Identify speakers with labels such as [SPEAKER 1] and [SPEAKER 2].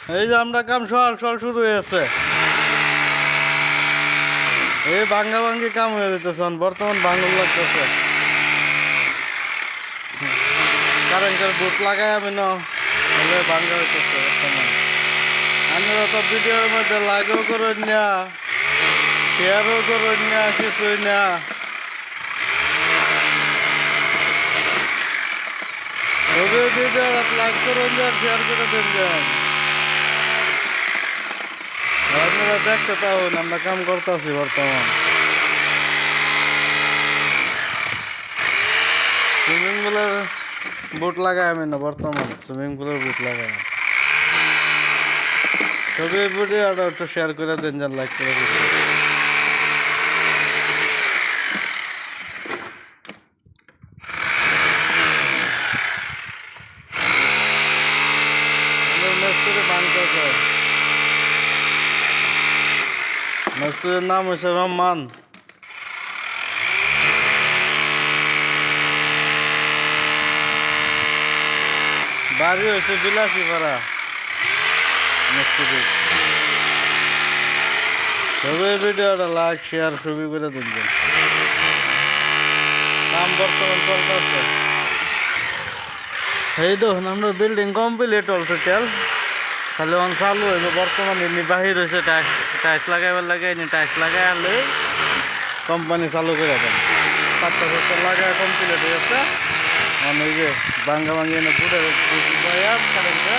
[SPEAKER 1] এই যে আমরা কাম সকাল সকাল শুরু হয়েছে। এই ভাঙ্গা ভাঙ্গি কাম হয়ে যেতেছে, বর্তমান ভাঙ্গল লাগতেছে। কারেন্টের বুট লাগাই আমি নলে ভাঙ্গা হইতেছে বর্তমান। আপনারা তো ভিডিওর মধ্যে লাইকও করেন না, শেয়ারও করেন না, কিছুই না। তবে ভিডিও লাইক করুন আর শেয়ার করে দেন যান। আপনারা দেখতে পাবেন আমরা কাম করতেছি বর্তমান। সুইমিং পুলের বুট লাগাই আমি না বর্তমান, সুইমিং পুলের বুট লাগাই। তবে ভিডিওটা একটু শেয়ার করে দেন যান, লাইক করে দিন। মিস্ত্রির নাম হয়েছে রহমান। বাড়ি হয়েছে বিলাসীপাড়া মিস্ত্রি। তবে ভিডিওটা লাইক শেয়ার সবই করে দিন। কাম বর্তমান চলতেছে। এই দেখুন আমরা বিল্ডিং কমপ্লিট অল টোটাল, খালি অন চালু হইব। বর্তমানে এমনি বাহির হয়েছে টাইলস লাগাইবার লাগে, এনে টাইলস লাগাই আনলে কোম্পানি চালু করে দেন। 7টা লাগাই কমপ্লিট হয়ে গেছে। মানে এই যে ভাঙ্গা ভাঙ্গি এনে পুরো কারেন্টটা